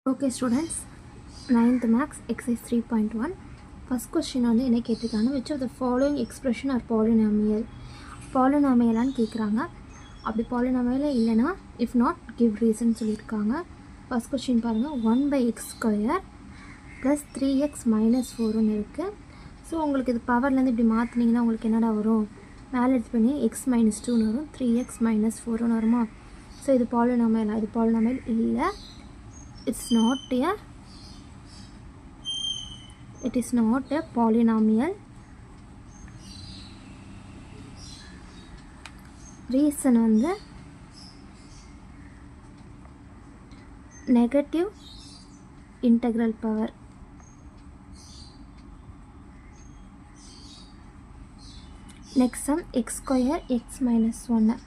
Okay students, 9th max exercise 3.1 first question வந்து என்ன கேட்டிருக்காங்க, which of the following expression are polynomial polynomial கேட்குறாங்க. அப்படி polynomial இல்லைனா if not give reason சொல்லியிருக்காங்க. first question பாருங்கள், 1/x square plus 3x minus 4 இருக்குது. ஸோ உங்களுக்கு இது பவர்லேருந்து இப்படி மாற்றினீங்கன்னா உங்களுக்கு என்னடா வரும், மேலே எடுத்து பண்ணி x minus 2 வரும், 3x minus 4 வருமா. ஸோ இது polynomial, இது polynomial இல்லை. It is not a polynomial. Reason வந்து negative integral power. Next sum x square x minus 1.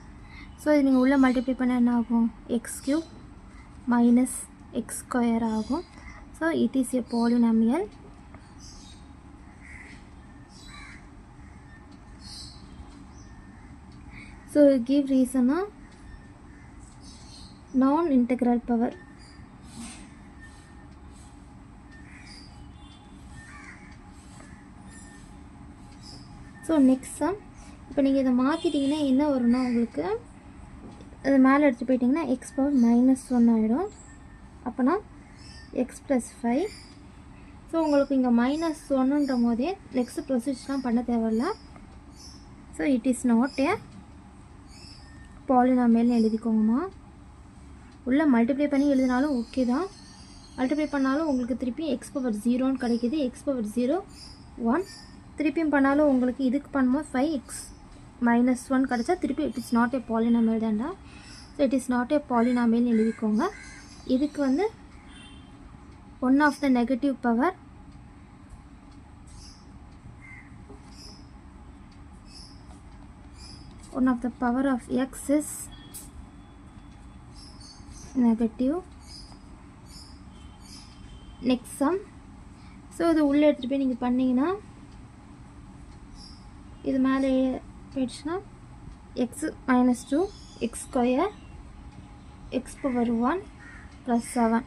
So இது நீங்கள் உள்ள மல்டிப்ளை பண்ண என்ன ஆகும், x cube minus x square ஆகும். So it is a polynomial. So give reason non-integral power. So next sum, இப்போ நீங்கள் இதை மாற்றிட்டிங்கன்னா என்ன வரும்னா உங்களுக்கு அது மேலே எடுத்து போயிட்டிங்கன்னா x பவர் மைனஸ் 1 ஆகிடும். அப்போனா x ப்ளஸ் 5. ஸோ உங்களுக்கு இங்கே மைனஸ் 1ன்ற போதே நெக்ஸ்ட் ப்ரொசீஜர்லாம் பண்ண தேவையில்ல. So it is not a பாலினாமியல்னு எழுதிக்கோங்கம்மா. உள்ளே மல்டிப்ளை பண்ணி எழுதினாலும் ஓகே தான், மல்டிப்ளை பண்ணாலும் உங்களுக்கு திருப்பி எக்ஸ் பவர் 0ன்னு கிடைக்கிது. எக்ஸ் பவர் 0 1 திருப்பியும் பண்ணாலும் உங்களுக்கு இதுக்கு பண்ணும்போது 5x minus 1 கிடச்சா திருப்பி it is not a polynomial தான்டா. So it is not a பாலினாமியல்னு எழுதிக்கோங்க. இதுக்கு வந்து one of the negative power one of the power of x is negative. next sum, so இது உள்ளே எடுத்துகிட்டு போய் நீங்கள் பண்ணிங்கன்னா இது மேலே போயிடுச்சுன்னா x minus 2 x square x power 1 plus 7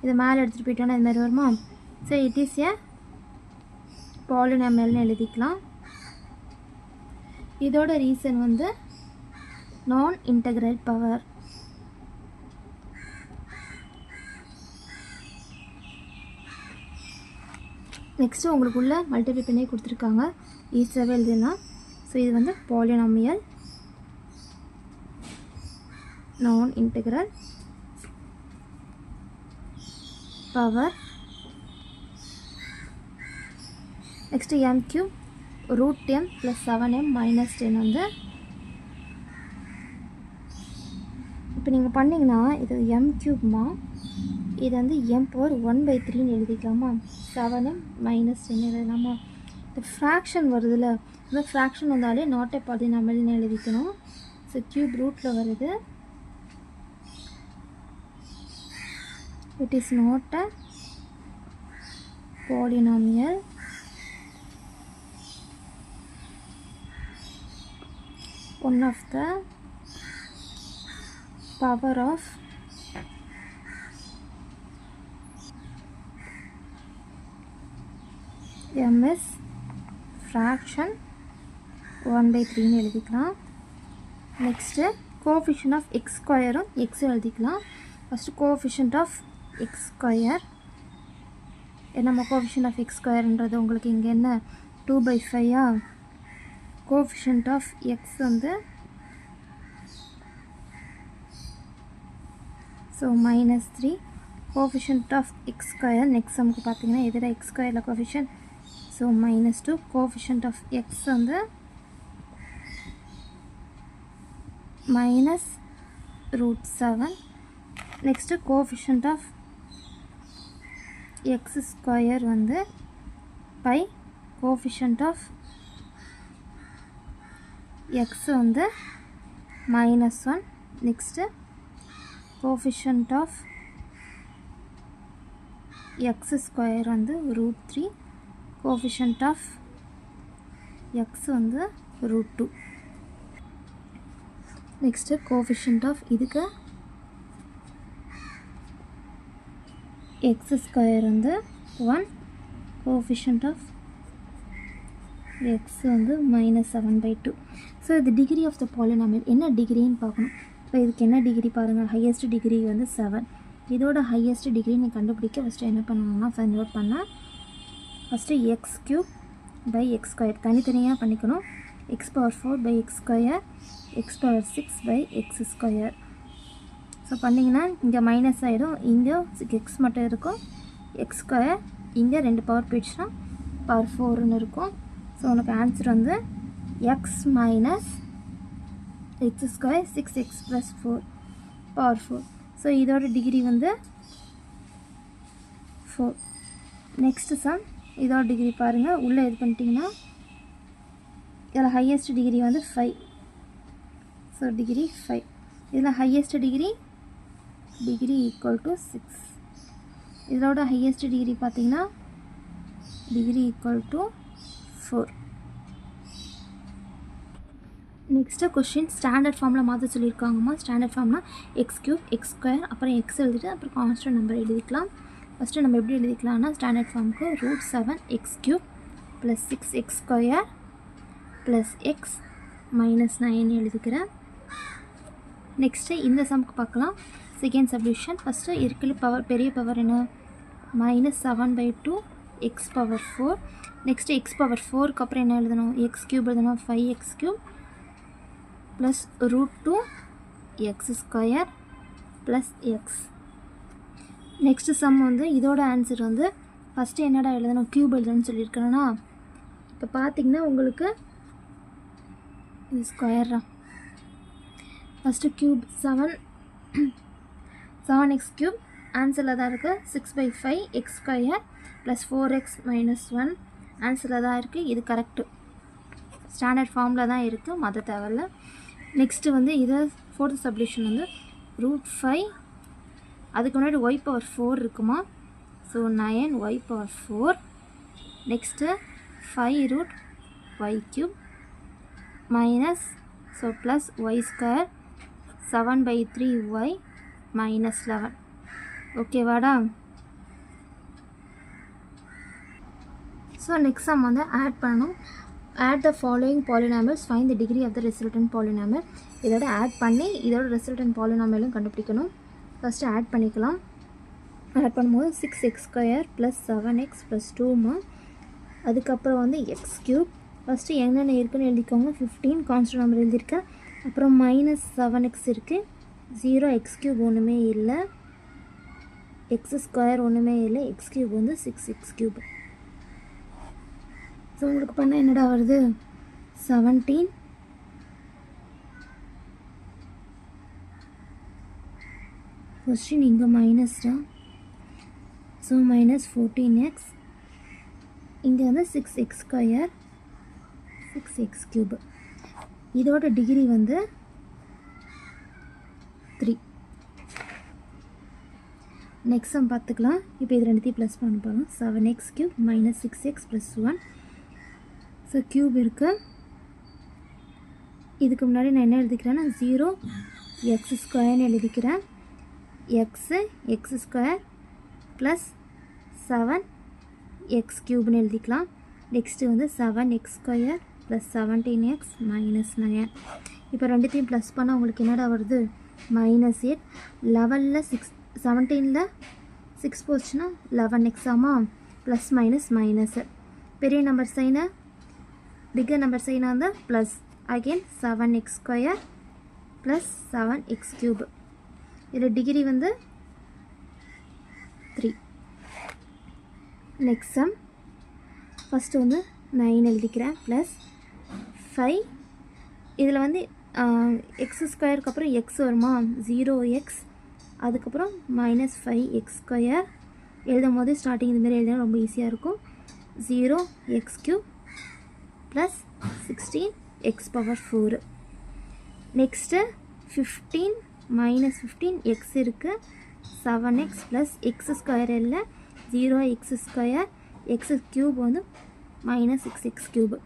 இது மேலே எடுத்துகிட்டு போயிட்டோன்னா இது மாதிரி வருமா. ஸோ இட் இஸ் ஏ பாலினாமியல்னு எழுதிக்கலாம். இதோட ரீசன் வந்து நான் இன்டெக்ரல் பவர். நெக்ஸ்ட்டு உங்களுக்குள்ள மல்டிப்ளை பண்ணி கொடுத்துருக்காங்க, ஈஸியாகவே எழுதுனா. ஸோ இது வந்து பாலினாமியல் நான் integral power. Next m cube root m plus 7m minus 10 வந்து இப்போ நீங்கள் பண்ணிங்கன்னா இது m cube இது வந்து m power 1/3ன்னு எழுதிக்கலாமா. 7m minus 10 எழுதலாமா. இந்த ஃப்ராக்ஷன் வருதுல்ல, இந்த ஃப்ராக்ஷன் வந்தாலே நாட் ஏ பாலினாமியல்னு எழுதிக்கணும். ஸோ கியூப் ரூட்டில் வருது. it is not a polynomial. one of the power of m is fraction 1/3ன்னு எழுதிக்கலாம். நெக்ஸ்ட்டு கோஎஃபிஷியன்ட் ஆஃப் எக்ஸ் ஸ்கொயரும் எக்ஸ் எழுதிக்கலாம். First coefficient of x square என்னம்மா, கோஎஃபிஷியன்ட் ஆஃப் எக்ஸ் ஸ்கொயர்ன்றது உங்களுக்கு இங்கே என்ன 2/5 கோஎஃபிஷியன்ட் ஆஃப் எக்ஸ் வந்து so -3 coefficient of x square. Next சம்க்கு பார்த்தீங்கன்னா எதிர எக்ஸ் ஸ்கொயரில் coefficient so -2 coefficient of x வந்து -√7. Next coefficient of x square வந்து பை கோஎஃபிஷியன்ட் ஆஃப் எக்ஸ் வந்து -1. Next coefficient of x square வந்து √3 கோஎஃபிஷியன்ட் ஆஃப் எக்ஸ் வந்து √2. நெக்ஸ்ட்டு கோஎஃபிஷியன்ட் ஆஃப் இதுக்கு எக்ஸ் ஸ்கொயர் வந்து 1, கோஎஃபிஷியன்ட் ஆஃப் எக்ஸ் வந்து -7/2. So இது degree of the polynomial என்ன டிகிரின்னு பார்க்கணும். இப்போ இதுக்கு என்ன டிகிரி பாருங்கள், ஹையஸ்ட் டிகிரி வந்து 7. இதோட ஹையஸ்ட் டிகிரி நீ கண்டுபிடிக்க ஃபஸ்ட்டு என்ன பண்ணணும்னா ஃபைண்ட் அவுட் பண்ண ஃபஸ்ட்டு x³ x ஸ்கொயர் தனித்தனியாக பண்ணிக்கணும். x⁴/x², x⁴ x6/x². ஸோ பண்ணிங்கன்னா இங்கே மைனஸ் ஆகிடும், இங்கே x மட்டும் இருக்கும், x², இங்கே 2 பவர் போயிடுச்சுன்னா ⁴ இருக்கும். ஸோ உனக்கு ஆன்சர் வந்து x - x², 6x + 4 ⁴. ஸோ இதோட டிகிரி வந்து 4. நெக்ஸ்ட்டு சம் இதோட டிகிரி பாருங்கள், உள்ளே இது பண்ணிட்டிங்கன்னா இதில் ஹையஸ்ட் டிகிரி வந்து 5. So degree 5. இதில் ஹையஸ்ட் டிகிரி ஈக்குவல் டு 6. இதோட ஹையஸ்ட் டிகிரி பார்த்திங்கன்னா degree equal to 4. Next question standard ஃபார்மில் மாற்ற சொல்லியிருக்காங்கம்மா. ஸ்டாண்டர்ட் ஃபார்ம்னா x³ x² அப்புறம் x எழுதிட்டு அப்புறம் கான்ஸ்டன்ட் நம்பர் எழுதிக்கலாம். ஃபஸ்ட்டு நம்ம எப்படி எழுதிக்கலாம்னா ஸ்டாண்டர்ட் ஃபார்முக்கு √7x³ + 6x² + x -9 எழுதிக்கிறேன். நெக்ஸ்ட்டு இந்த சம்க்கு பார்க்கலாம். Second subdivision. ஃபஸ்ட்டு இருக்கிற பவர் பெரிய பவர் என்ன, -7/2 x⁴. நெக்ஸ்ட்டு x⁴ அப்புறம் என்ன எழுதணும், x³ எழுதணும், 5x³ + √2 x² + x. Next some வந்து இதோட ஆன்சர் வந்து ஃபஸ்ட்டு என்னடா எழுதணும், க்யூப் எழுதணும்னு சொல்லியிருக்கிறேன்னா இப்போ பார்த்திங்கன்னா உங்களுக்கு இது ஸ்கொயரா. ஃபஸ்ட்டு க்யூப் 7x³ ஆன்சரில் தான் இருக்குது. 6/5 x² + 4x - 1 ஆன்சரில் தான் இருக்குது. இது கரெக்டு, ஸ்டாண்டர்ட் ஃபார்மில் தான் இருக்குது, மாற்ற தேவையில்ல. நெக்ஸ்ட்டு வந்து இதை ஃபோர்த் சப்டிவிஷன் வந்து √5 அதுக்கு முன்னாடி y⁴ இருக்குமா. So 9y⁴. Next 5√y³ minus so plus y², 7/3y -11. ஓகேவாடா. ஸோ நெக்ஸ்ட் சம் வந்து ஆட் பண்ணணும். Add the following polynomials, find the degree of the resultant polynomial. இதோட ஆட் பண்ணி இதோட ரிசல்டன்ட் பாலினாமியலும் கண்டுபிடிக்கணும். ஃபஸ்ட்டு ஆட் பண்ணிக்கலாம். ஆட் பண்ணும்போது 6x² + 7x + 2 அதுக்கப்புறம் வந்து x³ ஃபஸ்ட்டு என்னென்ன இருக்குன்னு எழுதிக்கோங்க. 15 கான்ஸ்டன்ட் நம்பர் எழுதியிருக்கேன். அப்புறம் -7x இருக்குது, 0 x³ ஒன்றுமே இல்லை, x² ஒன்றுமே இல்லை, x³ வந்து 6x³. ஸோ உங்களுக்கு பண்ணால் என்னடா வருது, 17 கொஸ்டின் இங்கே மைனஸ் தான். ஸோ -14x, இங்கே வந்து 6x², 6x³. இதோட டிகிரி வந்து 3. நெக்ஸ்ட் சம் பார்த்துக்கலாம். இப்போ இது ரெண்டுத்தையும் ப்ளஸ் பண்ண போகிறோம். 7x³ - 6x + 1. ஸோ க்யூப் இருக்குது. இதுக்கு முன்னாடி நான் என்ன எழுதிக்கிறேன்னா 0x² எழுதிக்கிறேன். x² + 7x³ எழுதிக்கலாம். நெக்ஸ்ட்டு வந்து 7x² + 17x -9. இப்போ ரெண்டுத்தையும் ப்ளஸ் பண்ணால் உங்களுக்கு என்னடா வருது, -8. 11ல் 6, 17ல் 6 போச்சுன்னா 11x ஆமா, ப்ளஸ் மைனஸ். பெரிய நம்பர் சைனை பிக்கர் நம்பர் சைனாக இருந்தால் ப்ளஸ். Again 7x² + 7x³. இதில் டிகிரி வந்து 3. நெக்ஸ்ட் சம் ஃபஸ்ட்டு வந்து 9 எழுதிக்கிறேன் ப்ளஸ் 5. இதில் வந்து x² அப்புறம் x வருமா, 0x, அதுக்கப்புறம் -5x² எழுதும் போது ஸ்டார்டிங் இதுமாரி எழுதினா ரொம்ப ஈஸியாக இருக்கும். 0x³ + 16x⁴. நெக்ஸ்ட்டு 15 -15 x இருக்குது, 7x + x² இல்லை, 0x², x³ வந்து -6x³.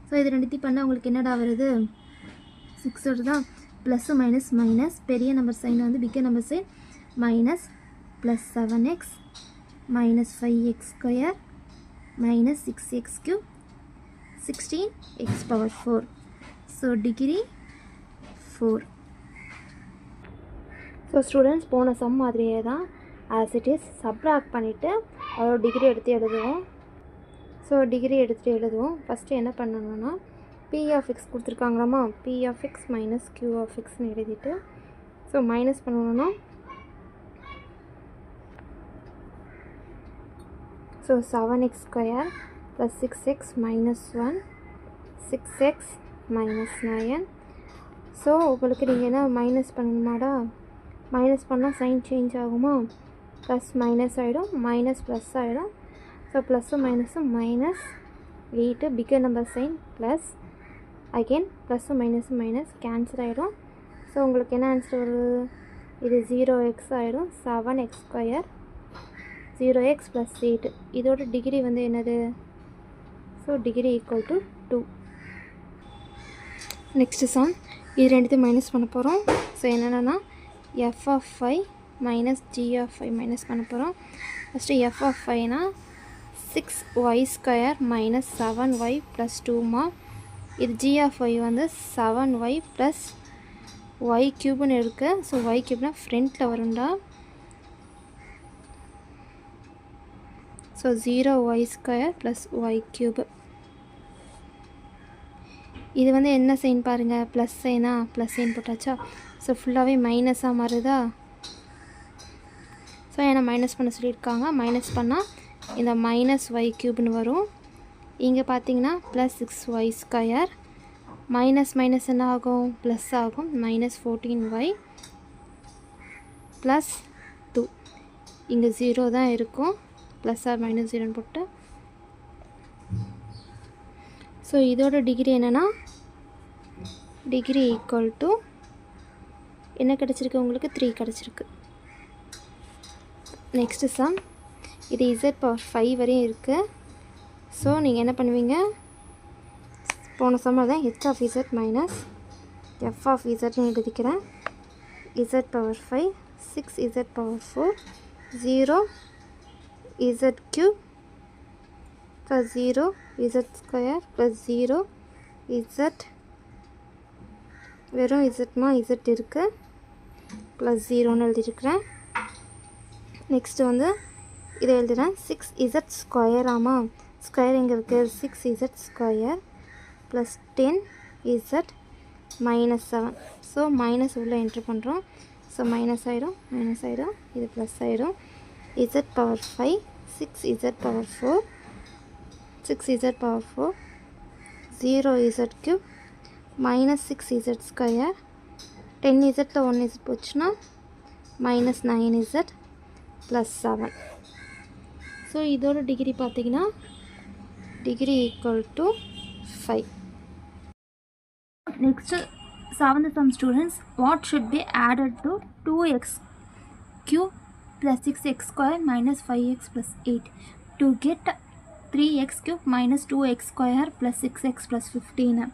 ஸோ இது ரெண்டுத்தையும் பண்ணால் உங்களுக்கு என்னடா வருது, 6 தான். ப்ளஸ்ஸு மைனஸ், பெரிய நம்பர் சைன் வந்து bigger number sign minus plus 7x minus 5x square minus 6x cube 16x power 4. So degree 4. So students போன சம் மாதிரியே தான் as it is subtract பண்ணிவிட்டு அதோட டிகிரி எடுத்து எழுதுவோம். ஸோ டிகிரி எடுத்துகிட்டு எழுதுவோம். ஃபஸ்ட்டு என்ன பண்ணணும்னா p of x கொடுத்துருக்காங்களாமா, p of x minus q of xன்னு எழுதிட்டு ஸோ மைனஸ் பண்ணணும்னா so 7x square plus 6x minus 1 6x minus 9. So உங்களுக்கு நீங்கள் என்ன மைனஸ் பண்ணணுமாடா, மைனஸ் பண்ணால் சைன் சேஞ்ச் ஆகுமா, ப்ளஸ் மைனஸ் ஆகிடும், மைனஸ் ப்ளஸ் ஆகிடும். ஸோ ப்ளஸ்ஸும் மைனஸும் minus 8 figure number sign plus again ப்ளஸ்ஸும் மைனஸும் மைனஸ் கேன்சல் ஆகிடும். ஸோ உங்களுக்கு என்ன ஆன்சர் வருது, இது 0x ஆகிடும். 7x ஸ்கொயர் 0x ப்ளஸ் 8 இதோட டிகிரி வந்து என்னது, so degree equal to 2. Next sum இது ரெண்டுத்தையும் மைனஸ் பண்ண போகிறோம். ஸோ என்னென்னா f of 5 minus g of 5 minus பண்ண போகிறோம். ஃபஸ்ட்டு f of 5னா 6y square minus 7y plus 2மா, இது g of 5 வந்து 7y ப்ளஸ் y க்யூப்னு இருக்குது. ஸோ y க்யூப்னா ஃப்ரண்ட்டில் வரும்டா. So 0y square plus y cube. இது வந்து என்ன சைன் பாருங்கள், ப்ளஸ் சைனா, ப்ளஸ் சைன் போட்டாச்சா. ஸோ ஃபுல்லாகவே மைனஸாக மாறுதா. ஸோ ஏன்னா மைனஸ் பண்ண சொல்லியிருக்காங்க, மைனஸ் பண்ணால் இந்த மைனஸ் y க்யூப்னு வரும். இங்கே பார்த்தீங்கன்னா plus 6y square minus minus என்ன ஆகும், ப்ளஸ் ஆகும். Minus 14y plus 2. இங்கே 0 தான் இருக்கும், ப்ளஸ் ஆர் மைனஸ் 0ன்னு போட்டு. ஸோ இதோட டிகிரி என்னென்னா டிகிரி ஈக்குவல் டு என்ன கிடச்சிருக்கு உங்களுக்கு, 3 கிடச்சிருக்கு. நெக்ஸ்ட்டு சம் இது z பவர் 5 வரையும் இருக்குது. ஸோ நீங்கள் என்ன பண்ணுவீங்க, போன சம்மில் தான் h of z minus f of zன்னு எழுதிக்கிறேன். z power 5 6z power 4 0 z cube plus 0 z square plus 0 z வெறும் zமா z இருக்குது ப்ளஸ் 0ன்னு எழுதியிருக்கிறேன். நெக்ஸ்ட்டு வந்து இதை எழுதுகிறேன். 6z ஸ்கொயர், ஆமாம் ஸ்கொயர் எங்கே இருக்குது, 6z square plus 10z minus 7. So minus உள்ளே என்ட்ரு பண்ணுறோம். ஸோ மைனஸ் ஆகிடும், இது ப்ளஸ் ஆகிடும். z power 5 6z power 4 6z power 4 0z cube minus 6z square 10zல 1z போச்சுன்னா மைனஸ் 9z ப்ளஸ் 7. ஸோ இதோட டிகிரி பார்த்திங்கன்னா degree equal to 5. Next 7th sum students, what should be added to 2x cube plus 6x square minus 5x plus 8 to get 3x cube minus 2x square plus 6x plus 15.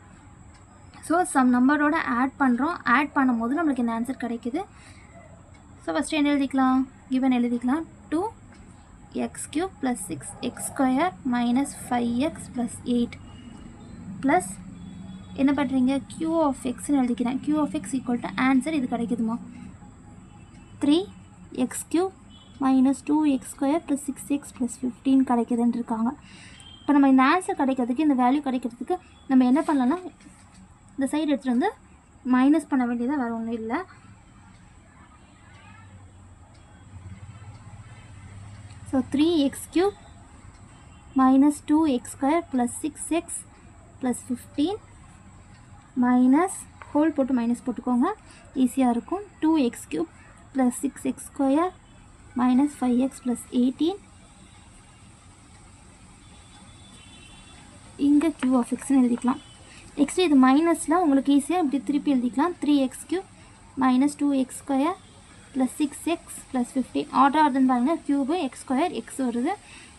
So sum நம்பரோட add பண்ணுறோம். Add பண்ணும்போது நம்மளுக்கு இந்த answer கிடைக்குது. So first என்ன எழுதிக்கலாம், given எழுதிக்கலாம் 2x cube plus 6x square minus 5x plus 8 plus என்ன பண்ணுறீங்க, q of xன்னு எழுதிக்கிறேன். q of x equal to answer இது கிடைக்குதுமா 3x cube minus 2x square plus 6x plus 15 கிடைக்குதுன்னு இருக்காங்க. இப்போ நம்ம இந்த ஆன்சர் கிடைக்கிறதுக்கு, இந்த வேல்யூ கிடைக்கிறதுக்கு நம்ம என்ன பண்ணலாம்னா இந்த சைடு எடுத்துகிட்டு வந்து மைனஸ் பண்ண வேண்டியதாக வேறு ஒன்றும் இல்லை. So 3x cube minus 2x square plus 6x plus 15 minus whole போட்டு மைனஸ் போட்டுக்கோங்க, ஈஸியாக இருக்கும். 2x cube plus 6x square minus 5x plus 18 இங்கே q of xன்னு எழுதிக்கலாம். நெக்ஸ்ட்டு இது மைனஸில் உங்களுக்கு ஈஸியாக இப்படி திருப்பி எழுதிக்கலாம். 3x cube minus 2x square plus 6x plus 15 order ஆர்டர்னு பாருங்கள், க்யூபு எக்ஸ் ஸ்கொயர் எக்ஸ் வருது.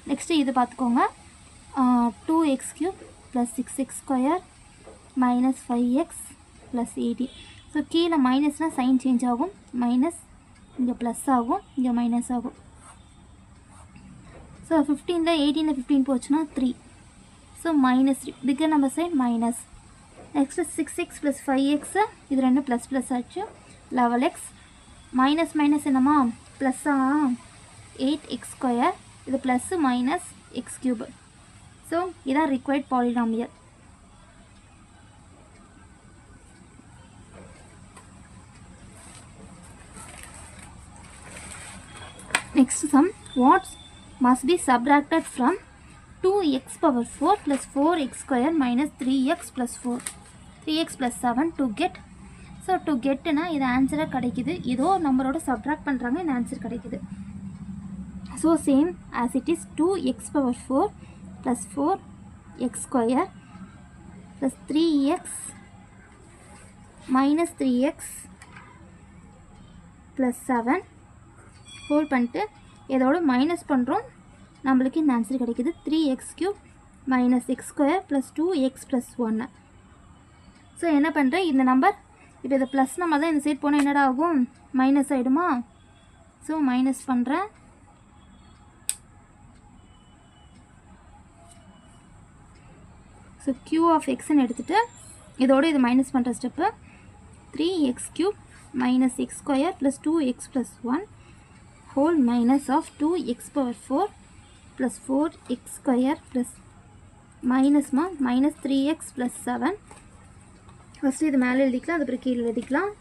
நெக்ஸ்ட்டு இது பார்த்துக்கோங்க, 2x cube plus 6x square minus 5x plus 18. So கீழே மைனஸ்னால் சைன் சேஞ்ச் ஆகும், மைனஸ் இங்கே ப்ளஸ் ஆகும், இங்கே மைனஸ் ஆகும். ஸோ 15ல் 18ல் 15 போச்சுன்னா 3. So -3 bigger number side minus. Next 6x + 5x இது ரெண்டும் ப்ளஸ் ப்ளஸ் ஆச்சு 11x மைனஸ் மைனஸ் என்னம்மா ப்ளஸ்ஸா 8x². இது ப்ளஸ்ஸு மைனஸ் x³. ஸோ இதான் required polynomial. Next sum, what must be subtracted from 2x⁴ plus 4x² minus 3x plus 4, 3x plus 7 to get. So to get na இது ஆன்சராக கிடைக்குது. ஏதோ நம்பரோட subtract பண்ணுறாங்க, இந்த answer கிடைக்குது. So same as it is 2x⁴ plus 4x² plus 3x minus 3x plus 7 whole பண்ணிட்டு இதோட minus பண்ணுறோம், நம்மளுக்கு இந்த ஆன்சர் கிடைக்குது 3x³ minus x² plus 2x plus 1. So என்ன பண்ணுறேன், இந்த நம்பர் இப்போ இதை ப்ளஸ் நம்பர் தான் இந்த சைட் போனால் என்னடா ஆகும், மைனஸ் ஆகிடுமா. ஸோ மைனஸ் பண்ணுறேன். ஸோ q ஆஃப் எக்ஸ்ன்னு எடுத்துகிட்டு இதோடு இது மைனஸ் பண்ணுற step 3x³ minus x² plus 2x plus 1 whole minus of 2x⁴ plus 4x² plus minus minus 3x plus 7. First இது மேலே எழுதிக்கலாம், அதுக்கப்புறம் கீழே எழுதிக்கலாம்.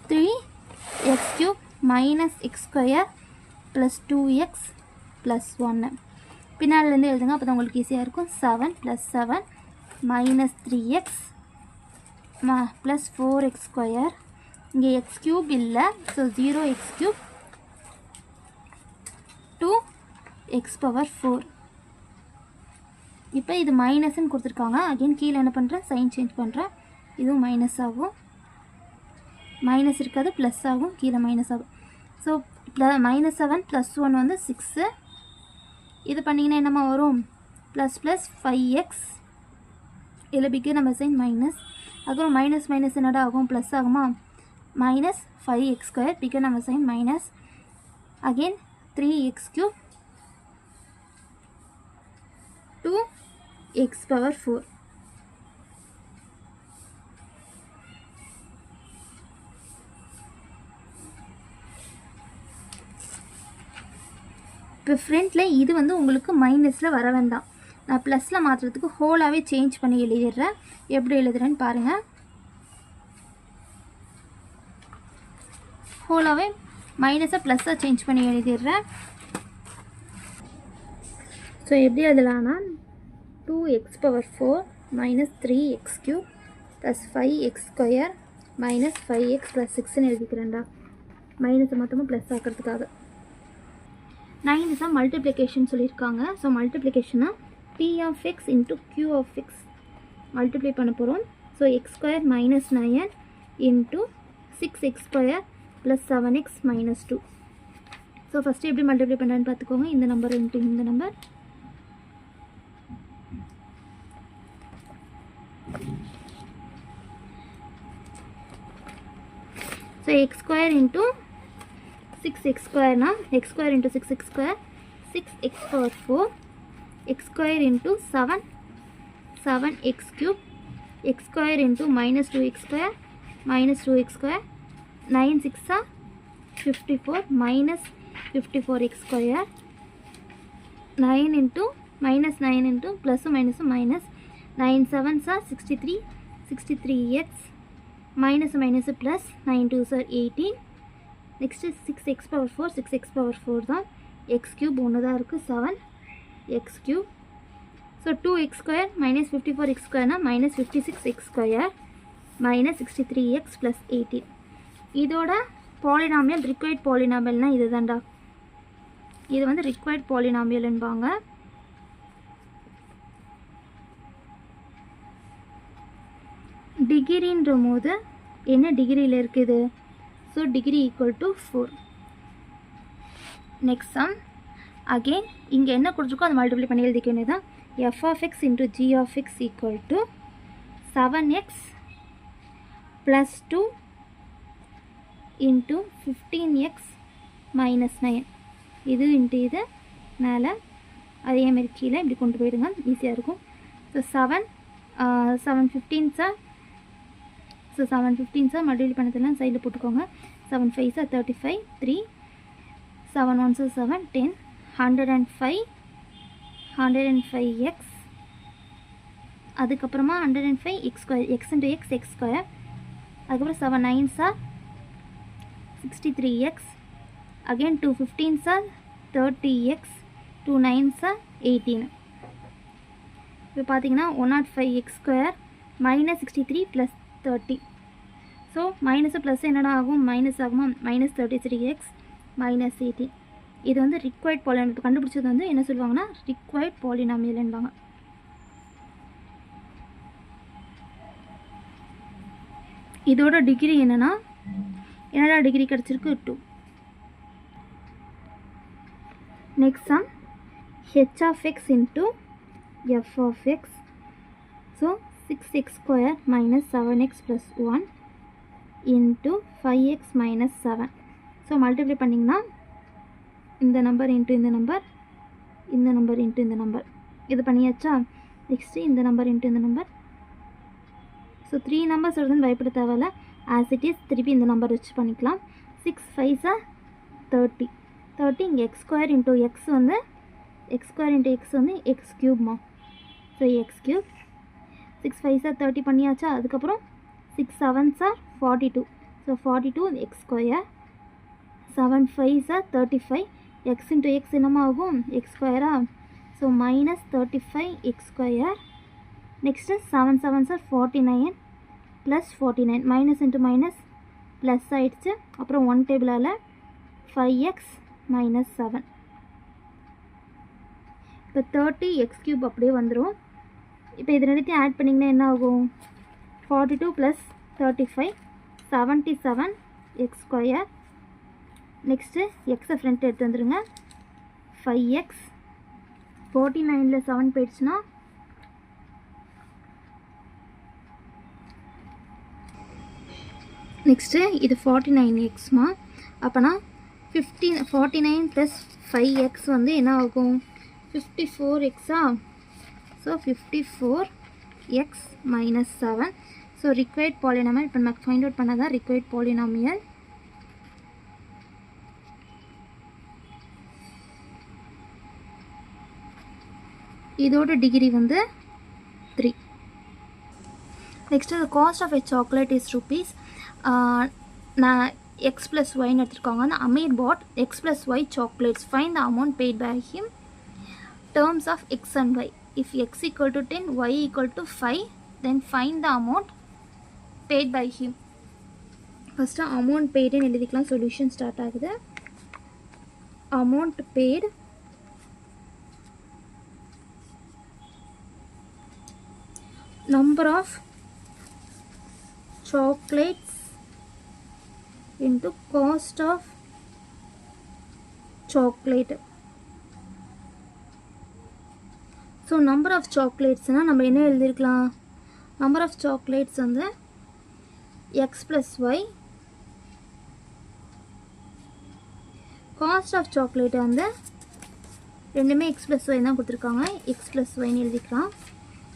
3x³ minus x² plus 2x plus 1 பின்னாடிலேருந்து எழுதுங்க, அப்போ தான் உங்களுக்கு ஈஸியாக இருக்கும். 7 plus 7 minus 3x plus 4x². இங்கே x³ இல்லை, ஸோ 0x³ 2x⁴. இப்போ இது மைனஸ்ன்னு கொடுத்துருக்காங்க. அகெயின் கீழே என்ன பண்ணுறேன், சைன் சேஞ்ச் பண்ணுறேன். இதுவும் மைனஸ் ஆகும், மைனஸ் இருக்காது ப்ளஸ் ஆகும், கீழே மைனஸ் ஆகும். ஸோ -7 + 1 வந்து 6. இது பண்ணிங்கன்னா என்னம்மா வரும், ப்ளஸ் ப்ளஸ் 5x. இதில் பிக்கே நம்ம சைன் மைனஸ். அதுக்கப்புறம் மைனஸ் மைனஸ் என்னடா ஆகும், ப்ளஸ் ஆகுமா, minus 5x² பிக்கே நம்ம sign minus. Again 3x³ 2x⁴. இப்போ ஃப்ரண்ட்டில் இது வந்து உங்களுக்கு மைனஸில் வர வேண்டாம், நான் ப்ளஸில் மாற்றுறதுக்கு ஹோலாகவே சேஞ்ச் பண்ணி எழுதிடுறேன். எப்படி எழுதுறேன்னு பாருங்கள். ஹோலாகவே மைனஸை ப்ளஸ்ஸாக சேஞ்ச் பண்ணி எழுதிடுறேன். ஸோ எப்படி எழுதலான்னா 2x⁴ minus 3x³ plus 5x² minus 5x plus 6ன்னு எழுதிக்கிறேன்டா, மைனஸை மொத்தமாக ப்ளஸ் ஆக்கிறதுக்காக. 9 தான் மல்டிப்ளிகேஷன் சொல்லியிருக்காங்க. ஸோ மல்டிப்ளிகேஷனாக p of x into q of x multiply பண்ண போகிறோம். So x² minus 9 into 6x² plus 7x minus 2. So first எப்படி மல்டிப்ளை பண்ணுறேன்னு பார்த்துக்கோங்க. இந்த நம்பர் இன்ட்டு இந்த number. So x² into 6x² ना x² into 6x², 6x⁴, x² into 7, 7x³, x² into minus 2x² minus 2x², 9 6 54 minus 54x², 9 into minus 9 into plus minus minus 9 7 63, 63x minus minus plus 9 2 18. next 6x⁴, 6x⁴ தான், x³ ஒன்று தான் இருக்குது 7x³. So 2x² minus 54x² ना minus 56x² minus 63x plus 18. இதோட polynomial required பாலினாமியல்னால் இது தான்டா, இது வந்து ரிக்வயர்ட் பாலினாமியல்ன்பாங்க. டிகிரின்ற போது என்ன டிகிரியில் இருக்குது, so degree equal to 4. Next sum again இங்கே என்ன கொடுத்துருக்கோ அதை மல்டிப்ளை பண்ணி எழுதிக்க வேண்டியதான். f of x into g of x equal to 7x +2 into 15x minus 9 இது இன்ட்டு இது மேலே அதே மாதிரி கீழே இப்படி கொண்டு போயிடுங்க, ஈஸியாக இருக்கும். So 7 15s so 7 15s multiple பண்ணதெல்லாம் சைடில் போட்டுக்கோங்க. 7 5s 35 3 7 1s 7 10 105x அதுக்கப்புறமா 105 x square x into x x square அதுக்கப்புறம் 7 9s 63x again 2 15s 30x 2 9s 18. இப்போ பார்த்தீங்கன்னா 105x square minus 63 plus 30. So minus plus என்னடா ஆகும், மைனஸ் ஆகுமா, மைனஸ் 33x மைனஸ் 18. இது வந்து ரிக்வயர்ட் பாலினாமியல் கண்டுபிடிச்சது வந்து என்ன சொல்லுவாங்கன்னா ரிக்வயர்ட் பாலினாமியல்ன்பாங்க. இதோட டிகிரி என்னன்னா என்னடா டிகிரி கிடச்சிருக்கு 2. Next sum h of x into f of x. So 6x square minus 7x plus 1 into 5x minus 7. So multiply பண்ணிங்கன்னா இந்த நம்பர் இன்ட்டு இந்த நம்பர், இந்த நம்பர் இன்ட்டு இந்த நம்பர், இது பண்ணியாச்சா. நெக்ஸ்ட்டு இந்த நம்பர் இன்ட்டு இந்த நம்பர். ஸோ 3 நம்பர்ஸ் வருதுன்னு பயப்பட தேவையில்ல, ஆஸ் இட் இஸ் திருப்பி இந்த நம்பர் வச்சு பண்ணிக்கலாம். 6 5s 30 30 இங்கே எக்ஸ் ஸ்கொயர் இன்ட்டு எக்ஸ் வந்து எக்ஸ் ஸ்கொயர் இன்ட்டு எக்ஸ் வந்து எக்ஸ் க்யூப்மா. ஸோ எக்ஸ் க்யூப் 6 5s 30 பண்ணியாச்சா. அதுக்கப்புறம் 6 7s 42. So 42 x square 7 5s 35 x into x என்னமா ஆகும் எக்ஸ் ஸ்கொயரா. So minus 35 x square. Next 7 7s 49 plus 49 minus into minus plus ஆகிடுச்சு. அப்புறம் 1 டேபிளால் 5x மைனஸ் 7. இப்போ 30 எக்ஸ் க்யூப் அப்படியே வந்துடும். இப்போ இது ரெண்டுத்தையும் ஆட் பண்ணிங்கன்னா என்ன ஆகும் 42 ப்ளஸ் 35 77 எக்ஸ் ஸ்கொயர். நெக்ஸ்ட்டு எக்ஸை ஃப்ரண்ட் எடுத்து வந்துடுங்க 5x 49ல் 7 போயிடுச்சுன்னா நெக்ஸ்ட்டு இது 49xமா. அப்போனா 49 ப்ளஸ் 5x வந்து என்ன ஆகும் 54xஆ. So 54x minus 7. So required polynomial இப்போ நமக்கு ஃபைண்ட் அவுட் பண்ணாதான் ரிக்வயர்ட் பாலினாமியல். இதோட டிகிரி வந்து 3. Next cost of a chocolate is rupees. நான் எக்ஸ் ப்ளஸ் ஒய்ன்னு எடுத்துருக்காங்க. அந்த Amir bought x plus y chocolates. Find the amount paid by him terms of x and y. If x equal to 10 y equal to 5 then find the amount paid by him. First amount paid ன்னு எழுதிக்கலாம். solution start ஆகுது. amount paid number of chocolates into cost of chocolate. So number of சாக்லேட்ஸ்னால் நம்ம என்ன எழுதியிருக்கலாம், number of chocolates வந்து x plus y, cost of chocolate வந்து ரெண்டுமே எக்ஸ் ப்ளஸ் ஒய் தான் கொடுத்துருக்காங்க, எக்ஸ் ப்ளஸ் ஒய்ன்னு எழுதிக்கலாம்.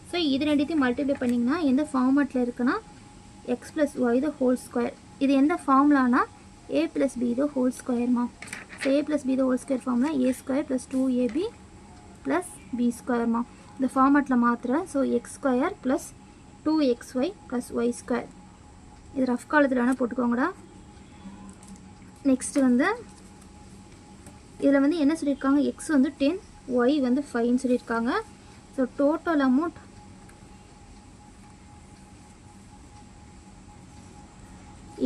ஸோ இது ரெண்டுத்தையும் மல்டிப்ளை பண்ணிங்கன்னா எந்த ஃபார்மேட்டில் இருக்குன்னா x plus y the whole square. இது எந்த ஃபார்முலானா a plus b the whole ஸ்கொயர்மா. So a plus b the whole square formula a square plus 2ab plus b ஸ்கொயர்மா. இந்த ஃபார்மேட்டில் மாத்திரம். So x square plus 2xy plus y square. இது rough காலத்தில் வேணால் போட்டுக்கோங்கடா. நெக்ஸ்ட்டு வந்து இதில் வந்து என்ன சொல்லியிருக்காங்க, எக்ஸ் வந்து 10 ஒய் வந்து 5ன்னு சொல்லியிருக்காங்க. So total amount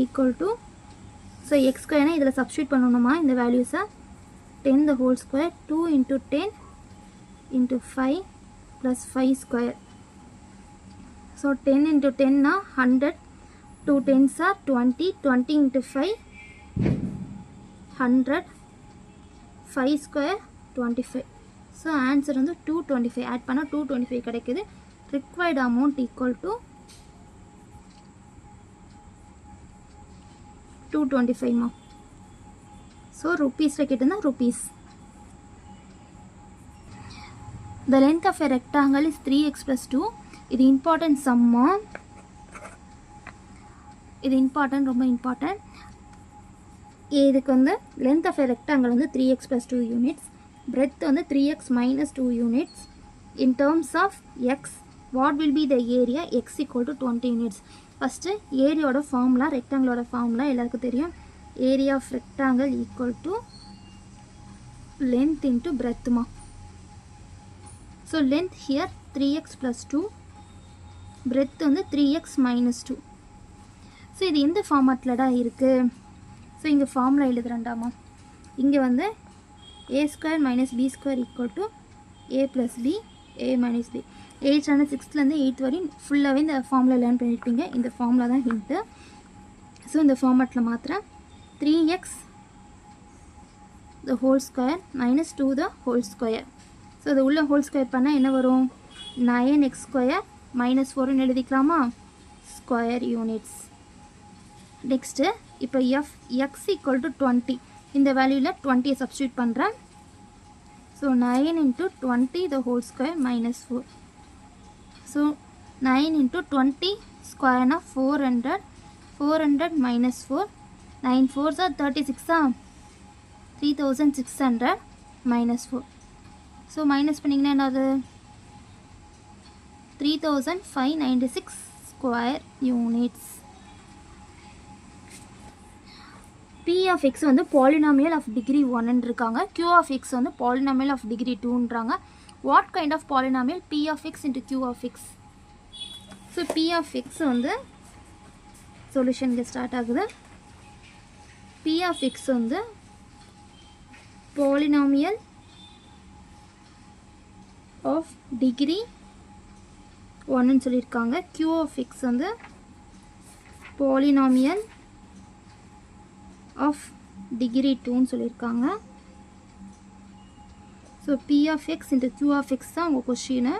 equal to, so x ஸ்கொயர்னா இதில் சப்ஸ்டியூட் பண்ணணுமா இந்த வேல்யூஸை. 10 the whole square 2 into 10 into 5 plus 5 square. So 10 into 10 na 100, 2 10s are 20, 20 into 5 100, 5 square 25. So answer வந்து 225. add பண்ணா 225 கிடைக்குது. required amount equal to 225மா. ஸோ ருப்பீஸில் கேட்டிருந்தா rupees. The length of a rectangle is 3x plus 2. இது important சம்மா. இது important, ரொம்ப important. இதுக்கு வந்து லென்த் ஆஃப் எ ரெக்டாங்கிள் வந்து 3x plus 2 யூனிட்ஸ், பிரெத் வந்து 3x minus 2 units. In terms of x what will be the area? X equal to 20 units. First ஏரியாவோட formula, ரெக்டாங்கிளோட formula எல்லாருக்கும் தெரியும். Area of rectangle equal to length into பிரெத்துமா. So length here 3x plus 2, breadth வந்து 3x minus 2. So இது எந்த ஃபார்மேட்டில் தான் இருக்குது? ஸோ இங்கே ஃபார்முலா எழுதுறேன்டாமா. இங்கே வந்து a square minus b square equal to a plus b, a minus b. 8th standard 6th-லேருந்து 8th வரையும் ஃபுல்லாகவே இந்த ஃபார்முலா லேர்ன் பண்ணியிருப்பீங்க. இந்த ஃபார்முலா தான் ஹிண்ட்டு. ஸோ இந்த ஃபார்மேட்டில் மாத்திரம் 3x the whole square minus 2 the whole square. So இது உள்ள ஹோல் ஸ்கொயர் பண்ணால் என்ன வரும்? 9x square minus 4ன்னு எழுதிக்கலாமா? Square units. நெக்ஸ்ட்டு இப்போ x equal to 20, இந்த வேல்யூவில் 20 சப்ஸ்டியூட் பண்ணுறேன். So 9 into 20 the whole square minus 4. So 9 into 20 ஸ்கொயர்னா 400, 400 minus 4, 9 4s are 36, 3600 minus 4. So minus பண்ணிங்கன்னா என்னது? 3596 square units. P of x வந்து பாலினாமியல் ஆஃப் டிகிரி 1 இருக்காங்க. Q of x வந்து polynomial of degree 2ன்றாங்க. What kind of polynomial? P of x into Q of x. So P of x வந்து solution இங்கே start ஆகுது. P of x வந்து polynomial of degree 1ன்னு சொல்லியிருக்காங்க. Q of x வந்து polynomial of degree 2ன்னு சொல்லியிருக்காங்க. So P of x into Q of x தான் உங்கள் கொஸ்டினை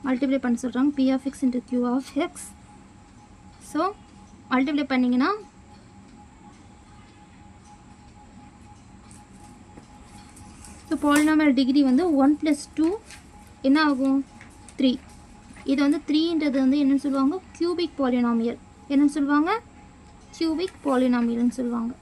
மல்டிப்ளை பண்ண சொல்கிறாங்க. P of x into Q of x. So multiply பண்ணிங்கன்னா ஸோ பாலினாமியல் டிகிரி வந்து 1 + 2 என்ன ஆகும்? 3. இது வந்து 3ன்றது வந்து என்னன்னு சொல்லுவாங்க? Cubic polynomial. என்னன்னு சொல்லுவாங்க? கியூபிக் பாலினாமியல்னு சொல்லுவாங்க.